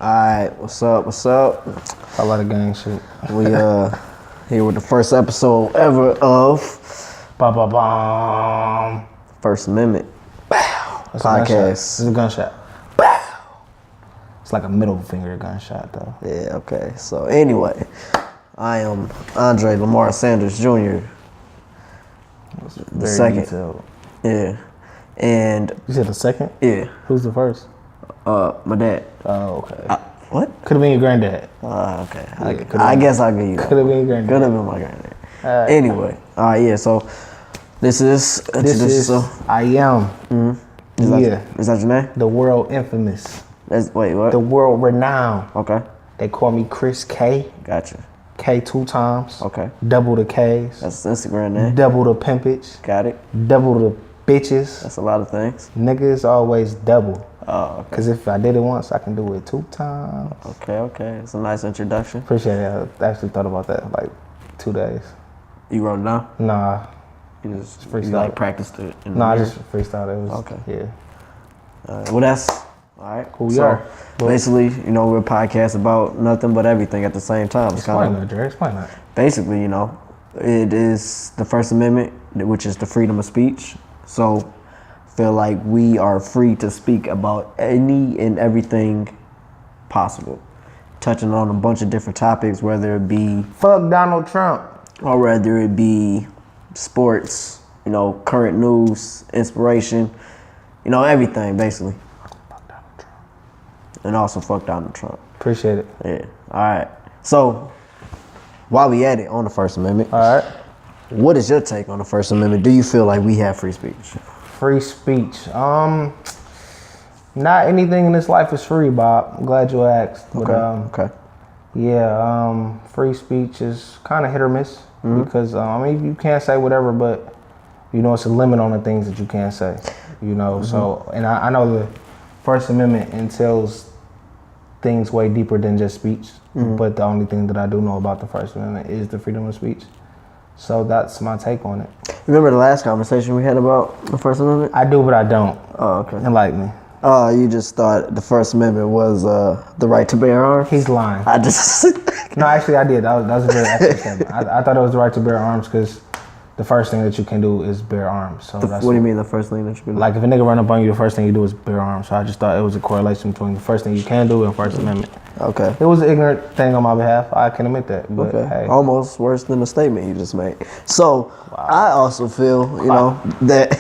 Alright, what's up? A lot of gang shit. We here with the first episode ever of First Amendment podcast. It's a gunshot. Bow. It's like a middle finger gunshot though. Yeah, okay. So anyway, I am Andre Lamar Sanders Jr. The second. Detailed. Yeah. And you said the second? Yeah. Who's the first? My dad. Oh, okay. What? Could have been your granddad. Okay. Yeah, I guess I'll give you that. Could have been your granddad. Could have been my granddad. Anyway, yeah. So this is I am. Mm-hmm. Is that your name? The world infamous. Wait, what? The world renowned. Okay. They call me Chris K. Gotcha. K 2 times. Okay. Double the K's. That's the Instagram name. Double the pimpage. Got it. Double the bitches. That's a lot of things. Niggas always double. Oh, okay. Cause if I did it once, I can do it 2 times. Okay. It's a nice introduction. Appreciate it. I actually thought about that like 2 days. You wrote it down? Nah. You just freestyle. You like practiced it? I just freestyled. It was okay. Yeah. Well, that's all right. Who we are. Basically, we're a podcast about nothing but everything at the same time. Explain that, Dre. Explain that. Basically, it is the First Amendment, which is the freedom of speech. So, feel like we are free to speak about any and everything possible, touching on a bunch of different topics, whether it be fuck Donald Trump, or whether it be sports, current news, inspiration, everything basically. Fuck Donald Trump. And also fuck Donald Trump. Appreciate it. Yeah. All right. So, while we at it on the First Amendment, all right, what is your take on the First Amendment? Do you feel like we have free speech? Free speech. Not anything in this life is free, Bob. I'm glad you asked. But, okay. Yeah, free speech is kind of hit or miss because you can't say whatever, but it's a limit on the things that you can't say. So and I know the First Amendment entails things way deeper than just speech. But the only thing that I do know about the First Amendment is the freedom of speech. So that's my take on it. Remember the last conversation we had about the First Amendment? I do, but I don't. Oh, okay. Enlighten me. You just thought the First Amendment was the right to bear arms? He's lying. No, actually, I did. That was a very accurate statement. I thought it was the right to bear arms because the first thing that you can do is bear arms. So what do you mean the first thing that you can do? Like if a nigga run up on you, the first thing you do is bear arms. So I just thought it was a correlation between the first thing you can do and First Amendment. Okay. It was an ignorant thing on my behalf. I can admit that. But okay. Hey. Almost worse than the statement you just made. So wow. I also feel, that.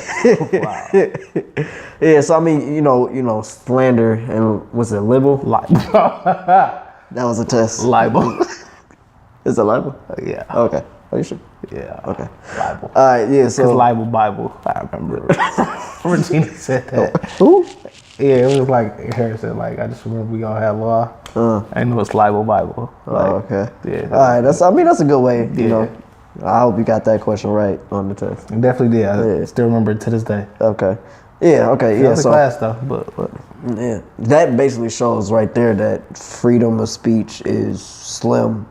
Wow. Yeah. So I mean, slander and was it libel? Libel. That was a test. Libel. Is it libel? Yeah. Okay. Are you sure? Yeah. Okay. Libel. All right. Yeah. So. Because libel Bible. I remember. Regina said that. Who? Yeah, it was like Harrison. Like I just remember we gonna have law. I knew it's libel Bible. Okay. Yeah. All right. That's a good way. I hope you got that question right on the test. I definitely did. I still remember it to this day. Okay. Yeah. Okay. Yeah. So class though, but. Yeah. That basically shows right there that freedom of speech is slim.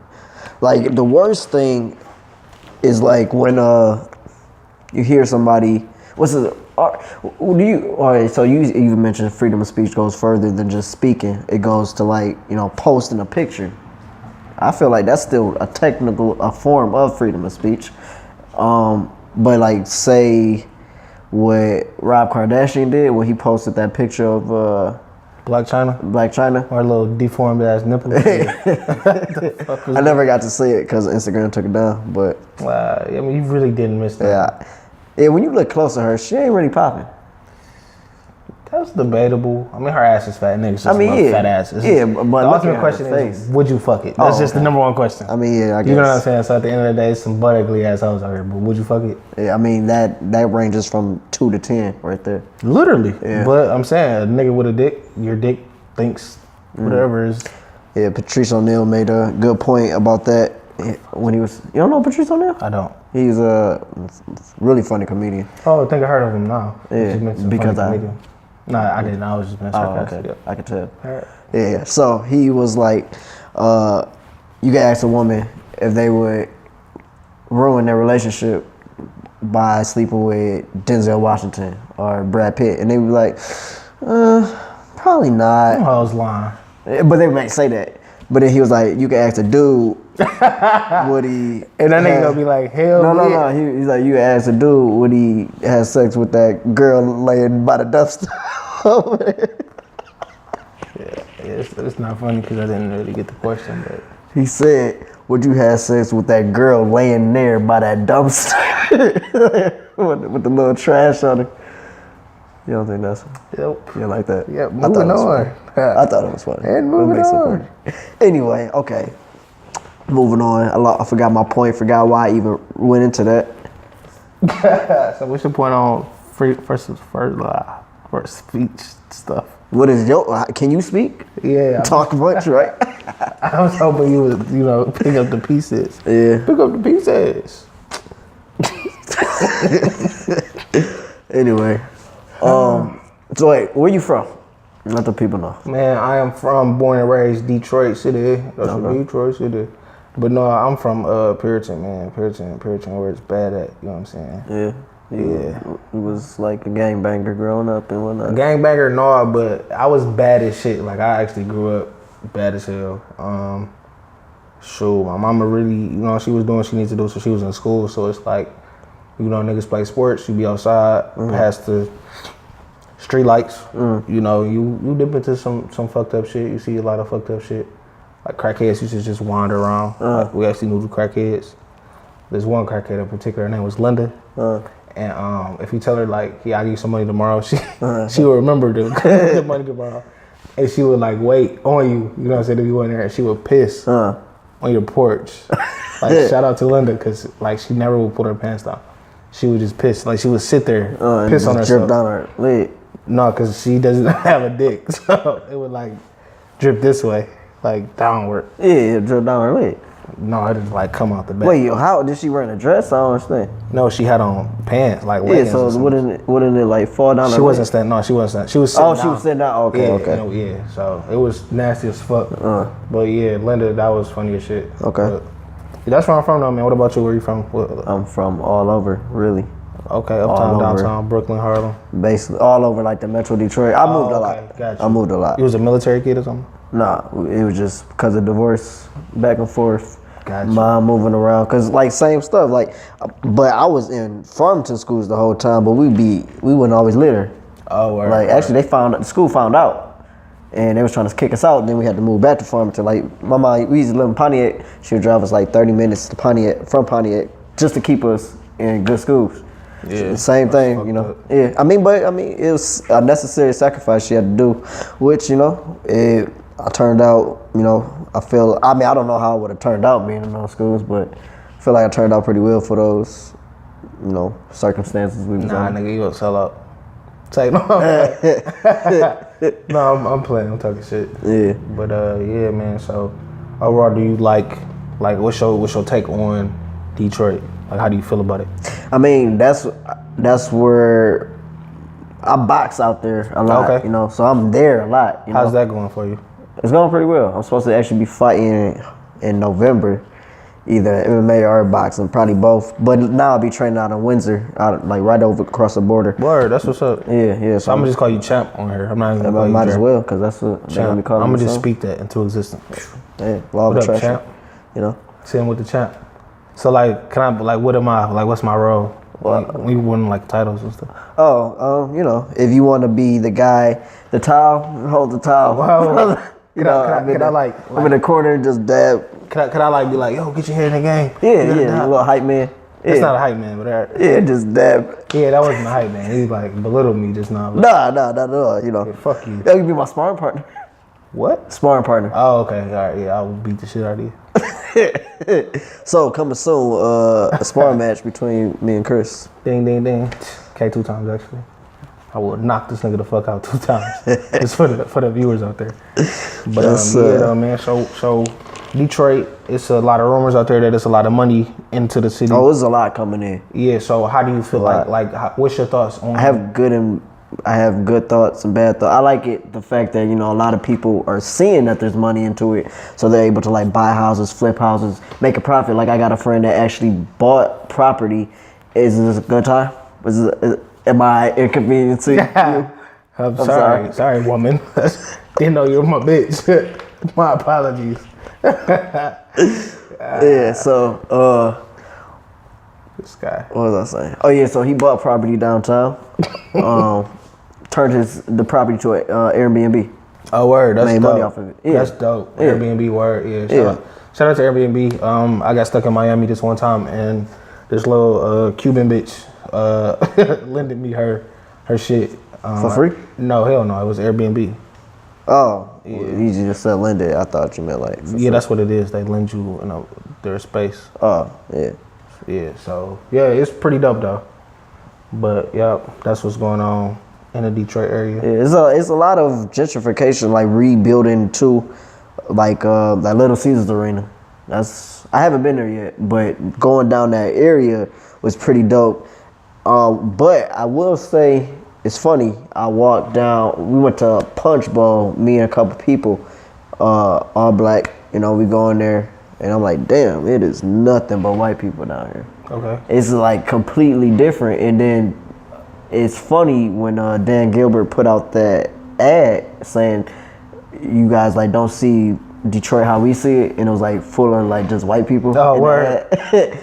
Like the worst thing is like when you hear somebody. So you even mentioned freedom of speech goes further than just speaking. It goes to posting a picture. I feel like that's still a form of freedom of speech. But say what Rob Kardashian did when he posted that picture of Black China? Or a little deformed ass nipple. I never got to see it because Instagram took it down, but. I mean, you really didn't miss that. Yeah, when you look close to her, she ain't really popping. That's debatable. I mean, her ass is fat. Niggas just fat asses. Yeah, but the ultimate question is, would you fuck it? That's just the number one question. I mean, yeah, I guess. You know what I'm saying? So at the end of the day, some butt ugly assholes out here, but would you fuck it? Yeah, I mean, that ranges from 2 to 10 right there. Literally. Yeah. But I'm saying, a nigga with a dick, your dick thinks whatever is. Yeah, Patrice O'Neal made a good point about that when he was. You don't know Patrice O'Neal? I don't. He's a really funny comedian. Oh, I think I heard of him now. Yeah, because No, I didn't. I was just being sarcastic. Okay. I could tell. All right. Yeah. So he was like, you could ask a woman if they would ruin their relationship by sleeping with Denzel Washington or Brad Pitt, and they would be like, probably not. I was lying. But they might say that. But then he was like, you can ask a dude, would he? And that nigga gonna be like, hell No. He's like, you can ask a dude, would he have sex with that girl laying by the dumpster over there? Yeah, it's not funny because I didn't really get the question, but. He said, would you have sex with that girl laying there by that dumpster with the little trash on her? You don't think that's Yep. You like that? Yep, moving on. I thought it was funny. And moving on. Anyway, okay. Moving on. I forgot my point, forgot why I even went into that. So what's your point on first speech stuff? What is your, can you speak? Yeah. Talk much, right? I was hoping you would, pick up the pieces. Yeah. Pick up the pieces. Anyway. So wait, where you from? Let the people know. Man, I am born and raised Detroit City. That's Detroit City. But no, I'm from Puritan, man. Puritan, where it's bad at. You know what I'm saying? Yeah. You was like a gangbanger growing up and whatnot. Gangbanger, no, but I was bad as shit. Like I actually grew up bad as hell. My mama really, she was doing what she needed to do, so she was in school. So it's like, niggas play sports, you be outside, past the street lights. You dip into some fucked up shit. You see a lot of fucked up shit. Like crackheads used to just wander around. Like, we actually knew the crackheads. There's one crackhead in particular, her name was Linda. And if you tell her like, yeah, I'll give you some money tomorrow, she will remember the money tomorrow. And she would like wait on you, you know what I'm saying, if you went there, and she would piss on your porch. Like shout out to Linda, because like she never would pull her pants down. She would just piss, like she would sit there, piss on herself. Drip down her leg. No, because she doesn't have a dick, so it would like drip this way, like downward. Yeah, it drip down her leg. No, it just like come out the back. Wait, how did she wear a dress? I don't understand. No, she had on pants, like leggings. Yeah, so wouldn't it like fall down? She wasn't standing. No, she wasn't. She was sitting down. She was sitting down. Okay, okay. Yeah, so it was nasty as fuck. But yeah, Linda, that was funny as shit. Okay. But that's where I'm from, though, man. What about you? Where you from? I'm from all over, really. Okay, uptown, downtown, Brooklyn, Harlem. Basically, all over, like the Metro Detroit. I moved a lot. Gotcha. I moved a lot. You was a military kid or something? Nah, it was just because of divorce, back and forth. Gotcha. Mom moving around, cause like same stuff. Like, but I was in Farmington schools the whole time, but we wouldn't always litter. Oh, right. Like actually, the school found out, and they was trying to kick us out. And then we had to move back to Farmington. Like my mom, we used to live in Pontiac. She would drive us like 30 minutes to Pontiac from Pontiac just to keep us in good schools. Yeah. Same thing, up. Yeah. I mean, it was a necessary sacrifice she had to do, which I turned out, I don't know how it would have turned out being in those schools, but I feel like I turned out pretty well for those, circumstances we was Nah, in. nigga, you a sell out. Take no. No, I'm playing. I'm talking shit. Yeah. But yeah, man. So overall, do you like what's your take on Detroit? Like, how do you feel about it? I mean, that's where I box out there a lot, Okay. So I'm there a lot. How's that going for you? It's going pretty well. I'm supposed to actually be fighting in November, either MMA or boxing, probably both. But now I'll be training out in Windsor, like right over across the border. Word, that's what's up. Yeah. So I'm gonna just call you champ on here. I'm not even gonna call you might as champ. well, because that's what they're gonna be calling I'm me. gonna just speak that into existence. Yeah, law of What up, attraction. champ? Sitting with the champ. So like, what am I? Like, what's my role? We win like titles and stuff. If you want to be the guy, the towel, hold the towel. Wow. I'm in the corner, just dab. Could I like be like, yo, get your head in the game? Yeah, a little hype man. It's not a hype man, but just dab. Yeah, that wasn't a hype man. He like belittled me just now. Nah, not at all. Yeah, fuck you. That could be my sparring partner. What? Sparring partner. Oh, okay. All right. Yeah, I will beat the shit out of you. So coming soon, a sparring match between me and Chris. Ding, ding, ding. Okay, 2 times actually. I will knock this nigga the fuck out 2 times. It's for the viewers out there. But man. So Detroit, it's a lot of rumors out there that it's a lot of money into the city. Oh, there's a lot coming in. Yeah. So how do you feel what's your thoughts on? I have good thoughts and bad thoughts. I like it, the fact that, a lot of people are seeing that there's money into it. So they're able to like buy houses, flip houses, make a profit. Like I got a friend that actually bought property. Is this a good time? Am I inconveniencing you? I'm sorry. Sorry, woman. Didn't know you were my bitch. My apologies. Yeah, so This guy. what was I saying? Oh yeah, so he bought property downtown. Turned the property to an Airbnb. Oh, word. That's Made dope. money off of it. Yeah. That's dope. Yeah. Airbnb, word. Yeah. Yeah. Shout out to Airbnb. I got stuck in Miami this one time, and this little Cuban bitch lended me her shit. For free? No, hell no. It was Airbnb. Oh, yeah. You just said lend it. I thought you meant like. For free. That's what it is. They lend you, their space. Oh, yeah. Yeah. So yeah, it's pretty dope though. But yeah, that's what's going on in the Detroit area. Yeah, it's a lot of gentrification, like rebuilding too, like that Little Caesars Arena. I haven't been there yet, but going down that area was pretty dope. But I will say it's funny. I walked down. We went to a Punch Bowl. Me and a couple people, all black. We go in there, and I'm like, damn, it is nothing but white people down here. Okay. It's like completely different, and then. It's funny when Dan Gilbert put out that ad saying you guys like don't see Detroit how we see it, and it was like full of like just white people. Oh, word.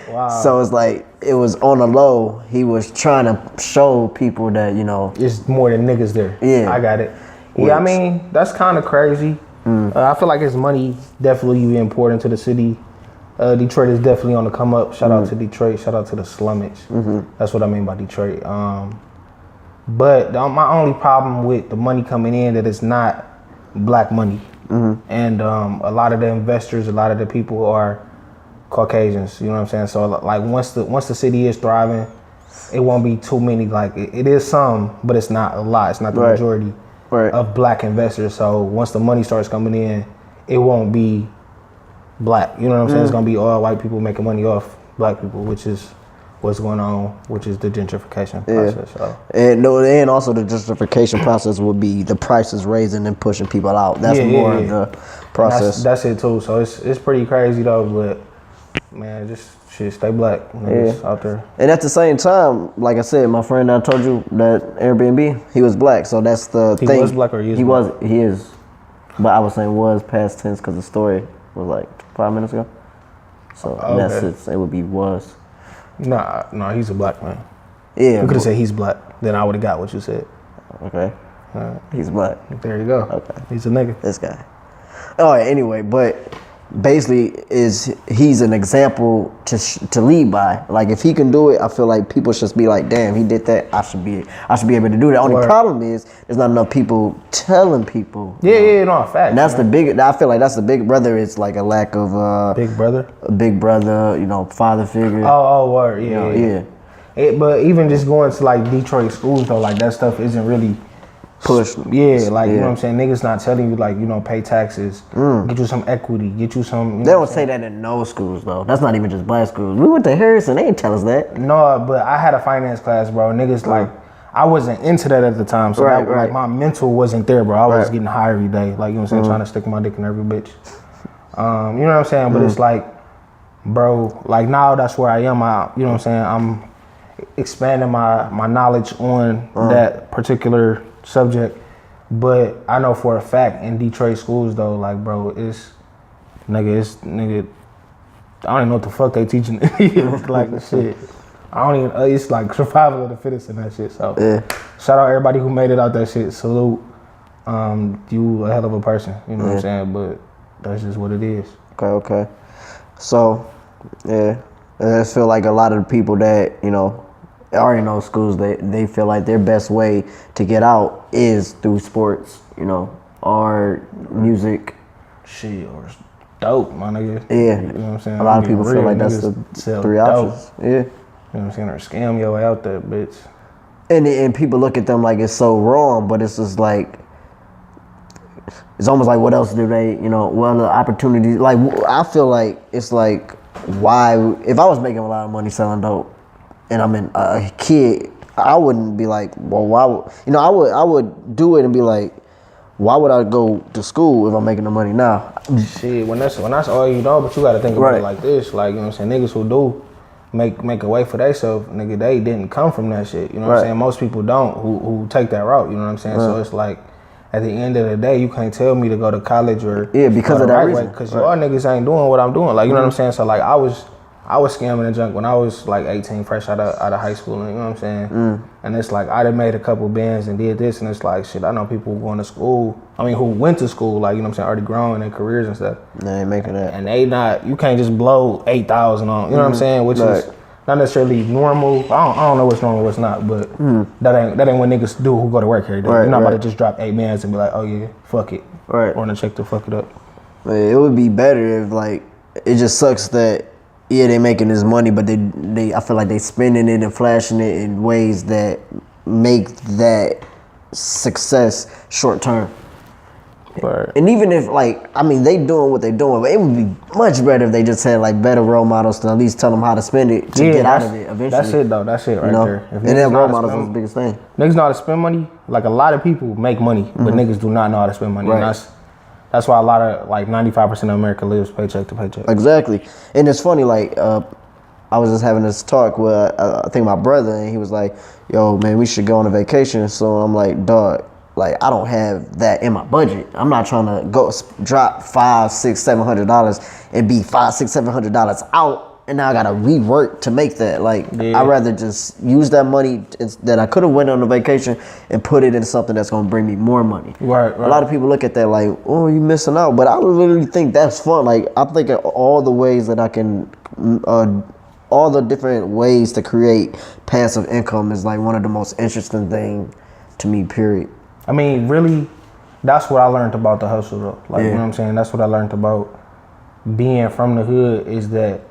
Wow. So it's like it was on the low. He was trying to show people that it's more than niggas there. Yeah, I got it. Yeah, I mean that's kind of crazy. I feel like his money definitely important to the city. Detroit is definitely on the come up. Shout out to Detroit. Shout out to the slummage. That's what I mean by Detroit. But my only problem with the money coming in that it's not black money, and a lot of the investors, a lot of the people are Caucasians. You know what I'm saying? So like once the city is thriving, it won't be too many. Like it is some, but it's not a lot. It's not the majority of black investors. So once the money starts coming in, it won't be black. You know what I'm saying? It's gonna be all white people making money off black people, which is what's going on, which is the gentrification process. So. And also the gentrification process would be the prices raising and pushing people out. That's more of the process. That's it too. So it's pretty crazy though, but man, just shit, stay black niggas out there. And at the same time, like I said, my friend I told you that Airbnb, he was black, so that's the thing. He was black or he is black? He is. But I was saying was past tense because the story was like 5 minutes ago. So in that sense, it would be was. Nah, he's a black man. Yeah. You could have said he's black, then I would have got what you said. Okay. He's black. There you go. Okay. He's a nigga. This guy. All right, anyway, but basically he's an example to lead by. Like if he can do it, I feel like people should be like, damn, he did that. I should be able to do that. Only problem is there's not enough people telling people. No, fact. And that's the big. I feel like that's the big. Whether it's like a lack of big brother, father figure. Oh, word, yeah. Yeah. But even just going to like Detroit schools though, like that stuff isn't really pushed. Yeah, like you know what I'm saying. Niggas not telling you like pay taxes, get you some equity, get you some. They don't say that in no schools though. That's not even just black schools. We went to Harrison. They didn't tell us that. No, but I had a finance class, bro. Niggas like I wasn't into that at the time, so like my mental wasn't there, bro. I was getting high every day, like you know what I'm saying, trying to stick my dick in every bitch. You know what I'm saying? But it's like, bro, like now that's where I am. You know what I'm saying? I'm expanding my knowledge on that particular subject, but I know for a fact in Detroit schools though, like bro, it's nigga. I don't even know what the fuck they teaching. Like shit. I don't even. It's like survival of the fittest and that shit. So shout out everybody who made it out that shit. Salute. You a hell of a person. You know what I'm saying? But that's just what it is. Okay. So I just feel like a lot of the people that are in those schools, they feel like their best way to get out is through sports, or music. Shit, or dope, my nigga. Yeah. You know what I'm saying? A lot of people feel like that's the three options. Yeah. You know what I'm saying? Or scam your way out there, bitch. And people look at them like it's so wrong, but it's just like, it's almost like what else do they, what other opportunities, like I feel like it's like, why, if I was making a lot of money selling dope, and I'm a kid, I wouldn't be like, well, why would, I would do it and be like, why would I go to school if I'm making the money now? Shit, when that's all you know, but you gotta think about it like this, like, you know what I'm saying, niggas who do make a way for themselves, nigga, they didn't come from that shit. You know what I'm saying? Most people don't who take that route. You know what I'm saying? So it's like, at the end of the day, you can't tell me to go to college or because of that reason. Because y'all niggas ain't doing what I'm doing. Like, you know what I'm saying? So like, I was scamming the junk when I was like 18, fresh out of high school. You know what I'm saying? And it's like, I done made a couple bands and did this, and it's like, shit, I know people going to school. I mean, who went to school, like, you know what I'm saying, already grown in their careers and stuff. They ain't making that. And they not, you can't just blow 8,000 on, you know what I'm saying? Which is not necessarily normal. I don't know what's normal, what's not, but that ain't what niggas do who go to work every day. You're not about to just drop 8 bands and be like, oh yeah, fuck it. Right. Or to check to fuck it up. It would be better if, like, it just sucks that, yeah, they making this money, but they I feel like they spending it and flashing it in ways that make that success short term. Right. And even if, like, I mean, they doing what they doing, but it would be much better if they just had like better role models to at least tell them how to spend it to get out of it eventually. That's it though. That's it right there. And then role models is the biggest thing. Niggas know how to spend money. Like, a lot of people make money, but niggas do not know how to spend money. Right. And that's why a lot of, like, 95% of America lives paycheck to paycheck. Exactly. And it's funny, like, I was just having this talk with, I think, my brother, and he was like, yo, man, we should go on a vacation. So I'm like, dog, like, I don't have that in my budget. I'm not trying to go drop $500, $600, $700 and be $500, $600, $700 out. And now I gotta rework to make that. Like, I'd rather just use that money that I could have went on a vacation and put it in something that's gonna bring me more money. Right. A lot of people look at that like, oh, you missing out. But I literally think that's fun. Like, I think of all the ways that I can, all the different ways to create passive income is like one of the most interesting thing to me, period. I mean, really, that's what I learned about the hustle though. Like, you know what I'm saying? That's what I learned about being from the hood, is that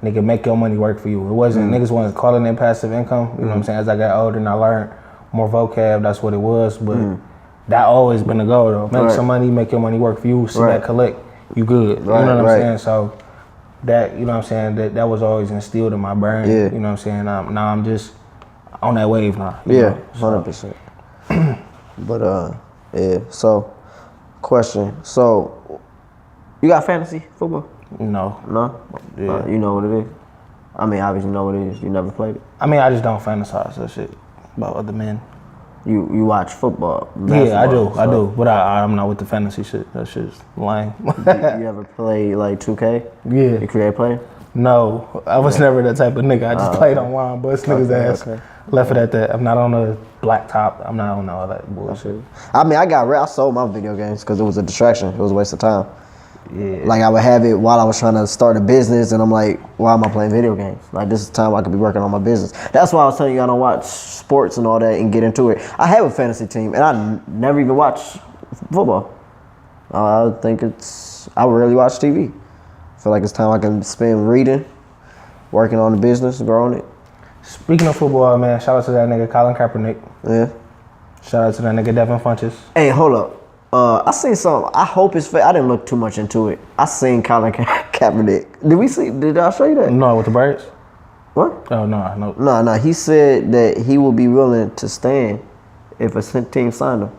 nigga, make your money work for you. It wasn't, niggas wasn't calling it passive income. You know what I'm saying? As I got older and I learned more vocab, that's what it was. But that always been the goal though. Make some money, make your money work for you. See that collect, you good. You know what I'm saying? So that, you know what I'm saying, that was always instilled in my brain. You know what I'm saying? Now I'm just on that wave now. You know? 100%. But so question. So you got fantasy football? No? Yeah. You know what it is? I mean, obviously you know what it is. You never played it? I mean, I just don't fantasize that shit about other men. You watch football? Yeah, I do. But I'm not with the fantasy shit. That shit's lame. You ever play like 2K? Yeah. You create play? No, I was never that type of nigga. I just played on Wine, bust niggas' ass. Left it at that. I'm not on a black top. I'm not on all that bullshit. I mean, I sold my video games because it was a distraction. It was a waste of time. Yeah. Like, I would have it while I was trying to start a business, and I'm like, why am I playing video games? Like, this is time I could be working on my business. That's why I was telling you I don't watch sports and all that and get into it. I have a fantasy team, and I never even watch football. I think I rarely watch TV. I feel like it's time I can spend reading, working on the business, growing it. Speaking of football, man, shout out to that nigga Colin Kaepernick. Yeah. Shout out to that nigga Devin Funches. Hey, hold up. I seen something. I hope it's fake. I didn't look too much into it. I seen Colin Kaepernick. Did I show you that? No, with the Braves? What? Oh, no. No. He said that he will be willing to stand if a team signed him.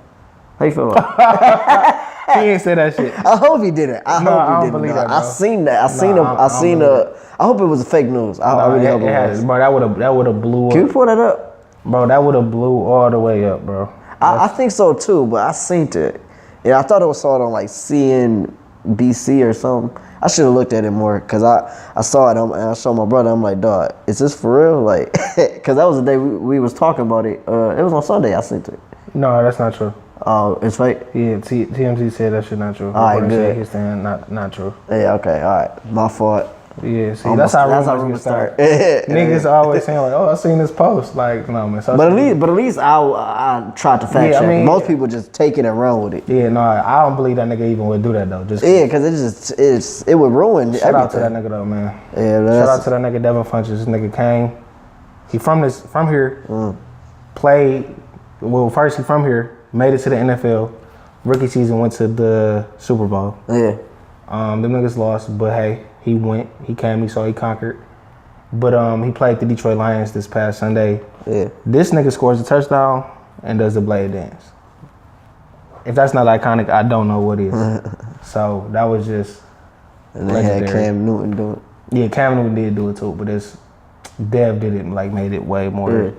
How you feel about that? He ain't say that shit. I hope he didn't. I hope he didn't. That, I seen that. I hope it was fake news. I really hope it was. Bro, that would have blew up. Can you pull that up? Bro, that would have blew all the way up, bro. I think so too, but I seen it. Yeah, I thought it was saw it on like CNBC or something. I should have looked at it more because I saw it and I showed my brother. I'm like, dog, is this for real? Like, because that was the day we was talking about it. It was on Sunday. I seen it. No, that's not true. Oh, it's fake? Yeah, TMZ said that shit not true. All right, good. He's saying not true. Yeah, okay, all right. My fault. Yeah, see, that's how rumors start. Niggas always saying like, "Oh, I seen this post." Like, no, man. But at least I tried to fact check. I mean, most people just take it and run with it. Yeah, no, I don't believe that nigga even would do that though. Just because it would ruin everything. Shout out to that nigga though, man. Yeah, shout out to that nigga Devin Funches. This nigga came. He from here. Played. Well, first he from here. Made it to the NFL. Rookie season went to the Super Bowl. Yeah. Them niggas lost, but hey. He went, he came, he saw, he conquered. But he played the Detroit Lions this past Sunday. Yeah. This nigga scores a touchdown and does the blade dance. If that's not iconic, I don't know what is. So that was just and they legendary. had Cam Newton do it. Yeah, Cam Newton did do it too, but Dev did it, like made it way more,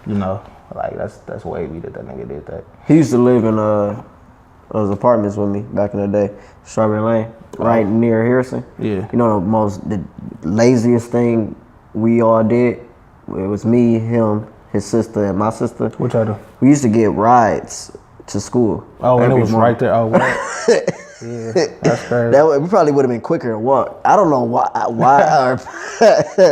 you know, like that's wavy that nigga did that. He used to live in those apartments with me back in the day, Strawberry Lane, right near Harrison. Yeah. You know the laziest thing we all did? It was me, him, his sister, and my sister. What y'all do? We used to get rides to school. Oh, and it was morning. right there. Oh, what? Yeah, that's crazy. We probably would have been quicker to walk. I don't know why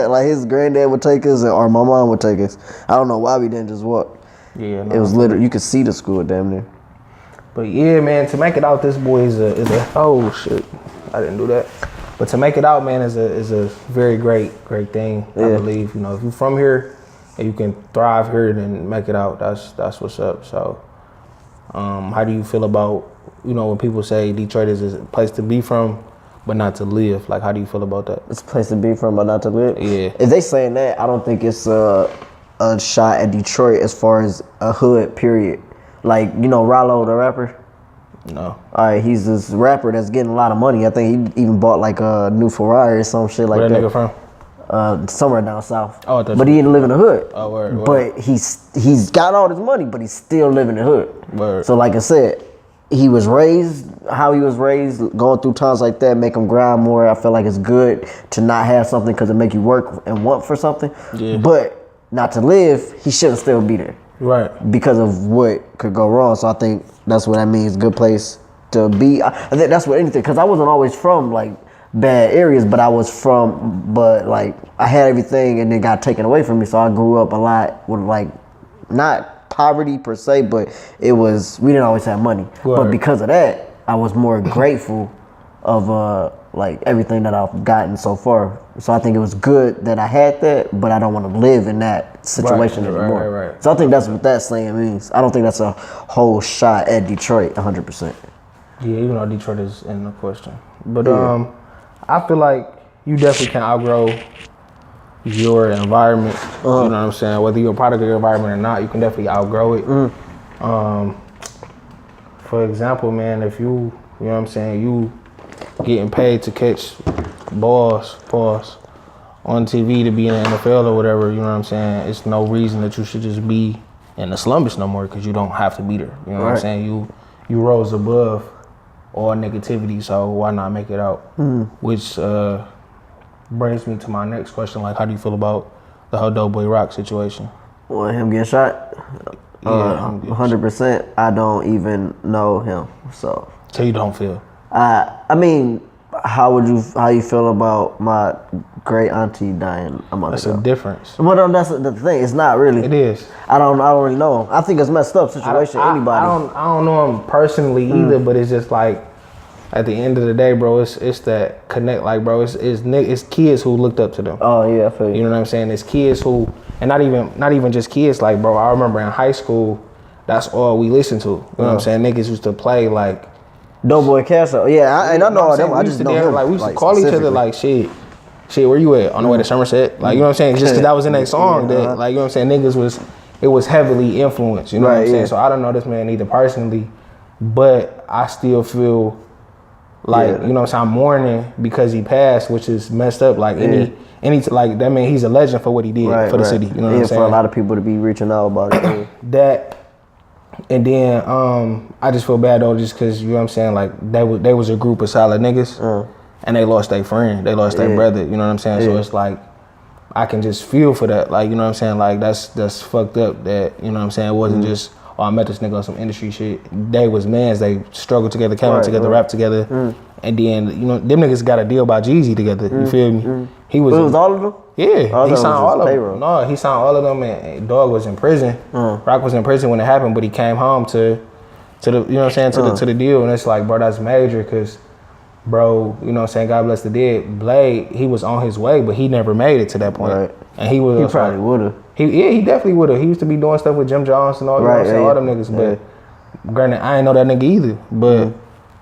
like his granddad would take us or my mom would take us. I don't know why we didn't just walk. Yeah, no, it was literally, you could see the school damn near. But yeah, man, to make it out, this boy is a oh shit, I didn't do that. But to make it out, man, is a very great thing. I believe, you know, if you're from here and you can thrive here, then make it out. That's what's up. So, how do you feel about, you know, when people say Detroit is a place to be from, but not to live? Like, how do you feel about that? It's a place to be from, but not to live. Yeah. If they saying that, I don't think it's a shot at Detroit as far as a hood. Period. Like, you know, Rollo the rapper. No. All right, he's this rapper that's getting a lot of money. I think he even bought like a new Ferrari or some shit like that. Where that nigga from? Somewhere down south. Oh, but he didn't live in the hood. Oh, word. But he's got all this money, but he's still living in the hood. Word. So like I said, he was raised how he was raised, going through times like that, make him grind more. I feel like it's good to not have something because it make you work and want for something. Yeah. But not to live, he shouldn't still be there. Right. Because of what could go wrong. So I think that's what that means, good place to be. I think that's what anything, because I wasn't always from like bad areas, but like I had everything and it got taken away from me. So I grew up a lot with like, not poverty per se, but we didn't always have money. Right. But because of that, I was more grateful of like everything that I've gotten so far. So I think it was good that I had that, but I don't want to live in that situation anymore. Right. So I think that's what that saying means. I don't think that's a whole shot at Detroit 100%. Yeah, even though Detroit is in the question. But I feel like you definitely can outgrow your environment. You know what I'm saying? Whether you're a product of your environment or not, you can definitely outgrow it. For example, man, if you know what I'm saying, you getting paid to catch balls on TV to be in the NFL or whatever, you know what I'm saying? It's no reason that you should just be in the slumbus no more, because you don't have to be there. You know what I'm saying? You rose above all negativity, so why not make it out? Which brings me to my next question, like, how do you feel about the whole Doughboy Rock situation? Well, him getting shot? Yeah, 100%. I don't even know him, so you don't feel? I mean, how you feel about my great auntie dying a month ago? That's a difference. Well, that's the thing. It's not really. It is. I don't really know him. I think it's a messed up situation. Anybody. I don't know him personally either, but it's just like, at the end of the day, bro, it's that connect. Like, bro, it's kids who looked up to them. Oh yeah, I feel you. You know what I'm saying? It's kids who, and not even just kids. Like, bro, I remember in high school, that's all we listened to. You know what I'm saying? Niggas used to play like Doughboy Castle. Yeah, I know all them. I just know him. Like, we used to call each other like, shit, where you at? On the way to Somerset? Like, you know what I'm saying? Just because that was in that song that, like, you know what I'm saying? It was heavily influenced. You know what I'm saying? So I don't know this man either personally, but I still feel like, you know what I'm saying, I'm mourning because he passed, which is messed up. Like, any like, that man, he's a legend for what he did for the city. You know what I'm saying? For a lot of people to be reaching out about it. That. And then I just feel bad though, just because, you know what I'm saying, like, they was a group of solid niggas, and they lost their friend, they lost their brother. You know what I'm saying? So it's like, I can just feel for that. Like, you know what I'm saying? Like, that's fucked up. That, you know what I'm saying? It wasn't just, oh, I met this nigga on some industry shit. They was mans. They struggled together, came out together, rapped together, and then, you know, them niggas got a deal by Jeezy together. You feel me? It was all of them. Yeah, he signed all of them. No, he signed all of them, and Dog was in prison. Rock was in prison when it happened, but he came home to the, you know what I'm saying, to the deal, and it's like, bro, that's major, because, bro, you know what I'm saying, God bless the dead, Blade, he was on his way, but he never made it to that point. Right. And he probably would have. He definitely would have. He used to be doing stuff with Jim Jones and all, you know what I'm saying, all them niggas, but granted, I ain't know that nigga either, but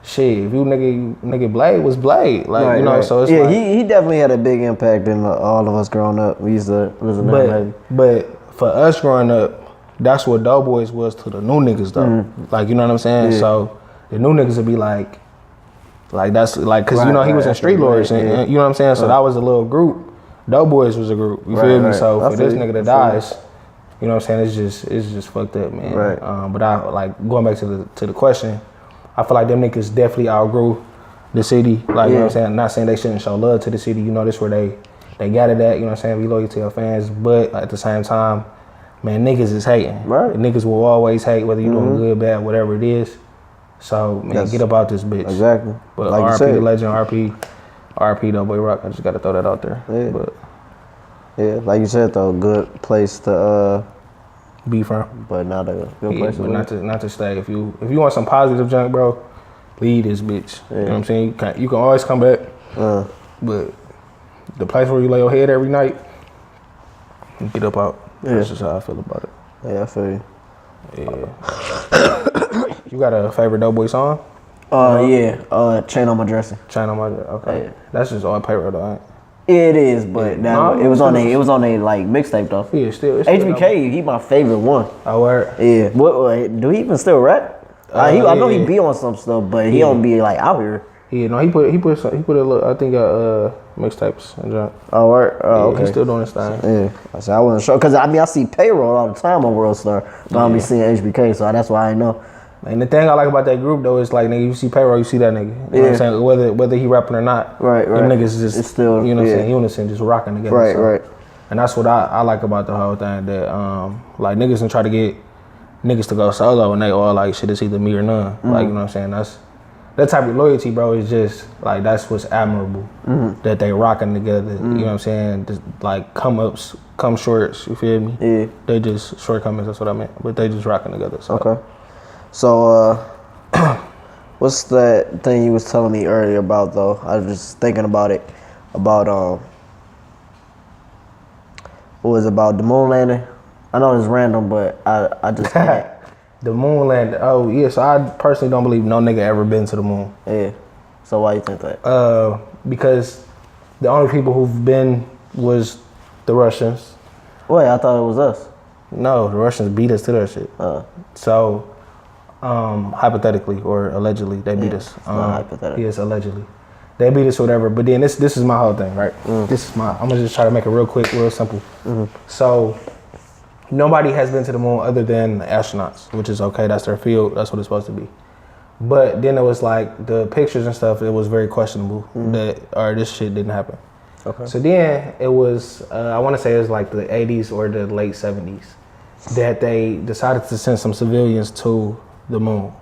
shit, if you nigga Blade was Blade, like, you know, so it's like, he definitely had a big impact in all of us growing up. We used to listen to him. But for us growing up, that's what Doughboys was to the new niggas though. Like, you know what I'm saying? Yeah. So the new niggas would be like that's like, cause you know, he was in Street Lords, and you know what I'm saying? So that was a little group Doughboys was a group. You Right, feel me? right. So I for feel this you. nigga to die, you know what I'm saying? It's just fucked up, man. Right. But I like going back to the question. I feel like them niggas definitely outgrew the city. Like you know what I'm saying. Not saying they shouldn't show love to the city. You know this where they got it at. You know what I'm saying. Be loyal to your fans, but at the same time, man, niggas is hating. Right. Niggas will always hate whether you doing good, bad, whatever it is. So man, get about this bitch. Exactly. But Like you RP said. the legend, RP Doughboy Rock. I just gotta throw that out there. Yeah. But Yeah, like you said though, good place to be from. but not a good Yeah, place but to live. not to stay. If you want some positive junk, bro, leave this bitch. You know what I'm saying? You can always come back. But the place where you lay your head every night, get up out. That's just how I feel about it. Yeah, I feel you. Yeah. You got a favorite Doughboy song? Chain on my dresser. Chain on my okay. Yeah. That's just all paper though, ain't It is, but now No, it was on it's a like mixtape though. Yeah, still. It's still HBK, he my favorite one. Oh, word. Yeah. What do he even still rap? I know he yeah. be on some stuff, but he don't be like out here. Yeah, no, he put a little, I think mixtapes and junk. Oh, right. Oh, Yeah, okay. he's still doing his thing. Yeah, I said I wasn't sure because I see payroll all the time on World Star, but I don't be seeing HBK, so that's why I know. And the thing I like about that group though is like, nigga, you see payroll, you see that nigga. You know what I'm saying? Whether he rapping or not. Right. Them niggas just It's still, you know what I'm yeah. saying, unison, just rocking together. Right, so. right. And that's what I like about the whole thing, that like niggas can try to get niggas to go solo and they all like shit, it's either me or none. Like, you know what I'm saying? That's that type of loyalty, bro, is just like that's what's admirable. That they rocking together. You know what I'm saying? Just, like come ups, come shorts, you feel me? Yeah. They just shortcomings, that's what I meant. But they just rocking together. So. Okay. So what's that thing you was telling me earlier about though? I was just thinking about it. About what was it about the moon landing? I know it's random, but I just can't. The moon landing. Oh yeah, so I personally don't believe no nigga ever been to the moon. Yeah. So why you think that? Because the only people who've been was the Russians. Wait, I thought it was us. No, the Russians beat us to that shit. So hypothetically or allegedly, they beat us. not hypothetically. Yes, allegedly. They beat us or whatever. But then this is my whole thing, right? This is I'm gonna just try to make it real quick, real simple. So nobody has been to the moon other than the astronauts, which is okay. That's their field. That's what it's supposed to be. But then it was like the pictures and stuff. It was very questionable that this shit didn't happen. Okay. So then it was I want to say it was like the 80s or the late 70s that they decided to send some civilians to the moon.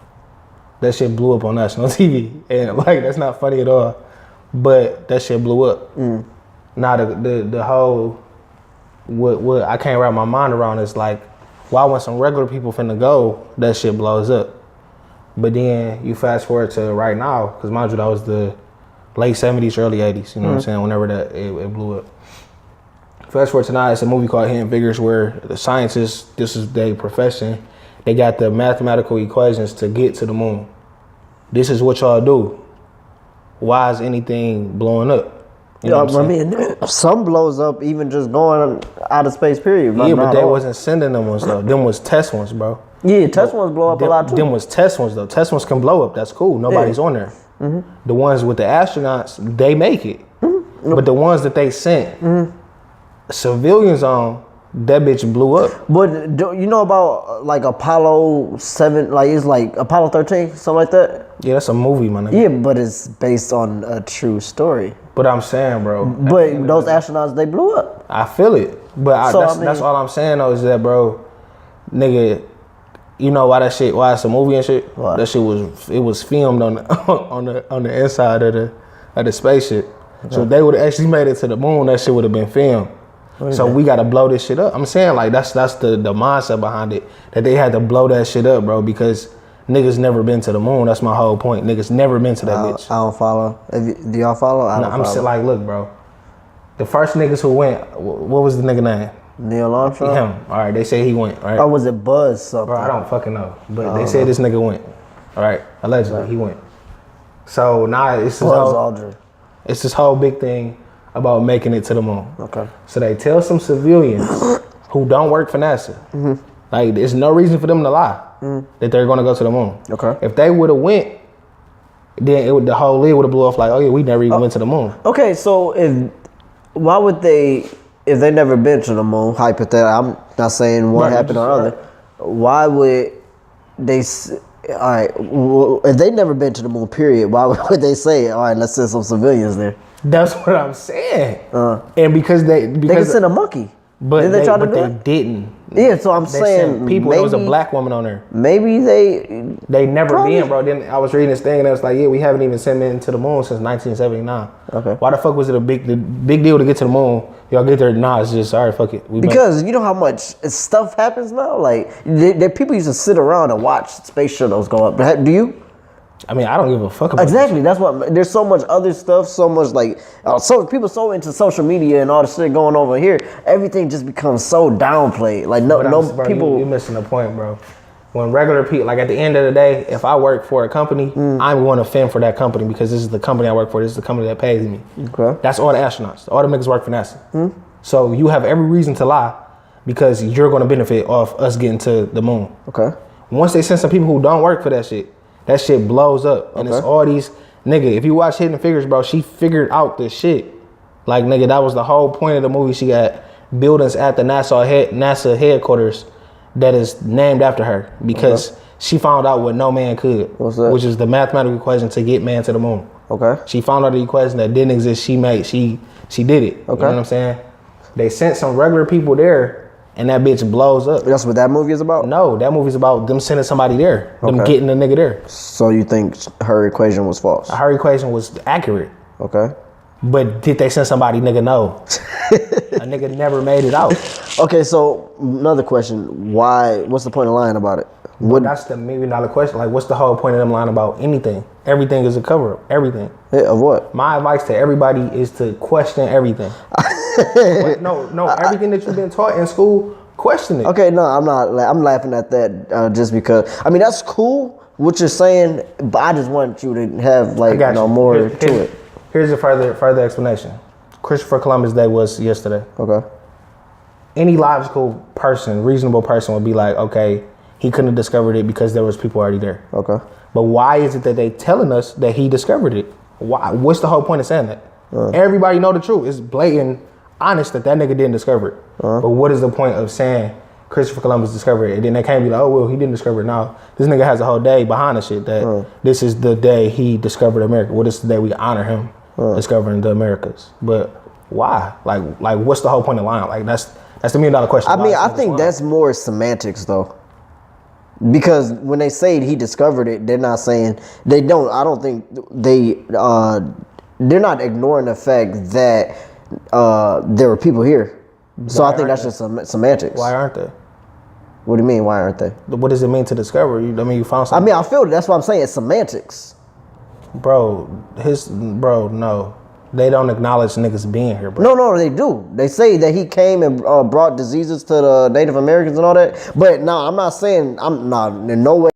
That shit blew up on national TV, and like that's not funny at all. But that shit blew up. Now the whole what I can't wrap my mind around is like, why when some regular people finna go, that shit blows up. But then you fast forward to right now, because mind you, that was the late 70s, early 80s, you know what I'm saying, whenever that it blew up. Fast forward to now, it's a movie called Hidden Figures where the scientists, this is their profession, they got the mathematical equations to get to the moon. This is what y'all do. Why is anything blowing up? You know what I'm saying? Some blows up even just going out of space, period. Yeah, but they wasn't sending them ones though. Them was test ones, bro. Yeah, test ones blow up a lot too. Them was test ones though. Test ones can blow up. That's cool. Nobody's on there. The ones with the astronauts, they make it. But the ones that they sent civilians on, that bitch blew up. But do you know about like Apollo 7, like it's like Apollo 13, something like that? Yeah, that's a movie, my nigga. Yeah, but it's based on a true story. But I'm saying, bro. But those astronauts, they blew up. I feel it. But that's all I'm saying though, is that, bro, nigga, you know why it's a movie and shit? Why? That shit was filmed on the on the inside of the spaceship. So if they would have actually made it to the moon, that shit would have been filmed. So we gotta blow this shit up. I'm saying like that's the mindset behind it, that they had to blow that shit up, bro, because niggas never been to the moon. That's my whole point. Niggas never been to that bitch. I don't follow. Do y'all follow? I don't follow. I'm still like, look, bro. The first niggas who went, what was the nigga name? Neil Armstrong? Him. All right, they say he went, right? Or was it Buzz something? Bro, I don't fucking know. But they said this nigga went. All right, allegedly, he went. So now it's Buzz Aldrin. It's this whole big thing about making it to the moon. Okay. So they tell some civilians who don't work for NASA, like there's no reason for them to lie that they're gonna go to the moon. Okay. If they would have went, then the whole lid would have blew off like, oh yeah, we never even went to the moon. Okay, so if Why would they, if they never been to the moon, hypothetically, I'm not saying one happened or other, why would they, all right, well, if they never been to the moon, period, why would they say, all right, let's send some civilians there? That's what I'm saying. And because they can send a monkey. But they didn't. Yeah, so I'm saying people. Maybe, there was a black woman on there. Maybe they never been, bro. Then I was reading this thing and it was like, yeah, we haven't even sent men to the moon since 1979. Okay. Why the fuck was it a big deal to get to the moon? Y'all get there? Nah, it's just all right. Fuck it. Because you know how much stuff happens now. Like people used to sit around and watch space shuttles go up. Do you? I mean, I don't give a fuck about exactly. That's what. There's so much other stuff. So much like so people so into social media and all the shit going over here. Everything just becomes so downplayed. Like bro, people. You're missing the point, bro. When regular people, like at the end of the day, if I work for a company, I'm going to fend for that company because this is the company I work for. This is the company that pays me. Okay. That's all the astronauts. All the niggas work for NASA. So you have every reason to lie because you're going to benefit off us getting to the moon. Okay. Once they send some people who don't work for that shit blows up. And it's all these, nigga, if you watch Hidden Figures, bro, she figured out this shit. Like, nigga, that was the whole point of the movie. She got buildings at the NASA headquarters that is named after her because she found out what no man could. What's that? Which is the mathematical equation to get man to the moon. Okay. She found out the equation that didn't exist. She did it. Okay. You know what I'm saying? They sent some regular people there and that bitch blows up. That's what that movie is about? No, that movie's about them sending somebody there. Them getting the nigga there. So you think her equation was false? Her equation was accurate. Okay. But did they send somebody? Nigga, no. A nigga never made it out. Okay, so another question. What's the point of lying about it? That's the $1 million question. Like, what's the whole point of them lying about anything? Everything is a cover-up. Everything. Yeah, of what? My advice to everybody is to question everything. No, everything that you've been taught in school, question it. Okay, no, I'm not. I'm laughing at that just because. I mean, that's cool what you're saying, but I just want you to have more to it. Here's a further explanation. Christopher Columbus Day was yesterday. Okay. Any logical person, reasonable person would be like, okay, he couldn't have discovered it because there was people already there. Okay. But why is it that they telling us that he discovered it? Why? What's the whole point of saying that? Everybody know the truth. It's blatant, honest that nigga didn't discover it. But what is the point of saying Christopher Columbus discovered it? And then they can't be like, oh, well, he didn't discover it. Now, this nigga has a whole day behind the shit that this is the day he discovered America. Well, this is the day we honor him discovering the Americas. But why? Like, what's the whole point of lying? Like, that's the $1 million question. I mean, I think that's more semantics, though. Because when they say he discovered it, they're not saying they don't. I don't think they're not ignoring the fact that there were people here. So I think that's just semantics. Why aren't they? What do you mean? Why aren't they? What does it mean to discover? You found something. I mean, I feel that's what I'm saying. It's semantics, bro. No. They don't acknowledge niggas being here, bro. No, they do. They say that he came and brought diseases to the Native Americans and all that. But no, I'm not saying, I'm not in no way.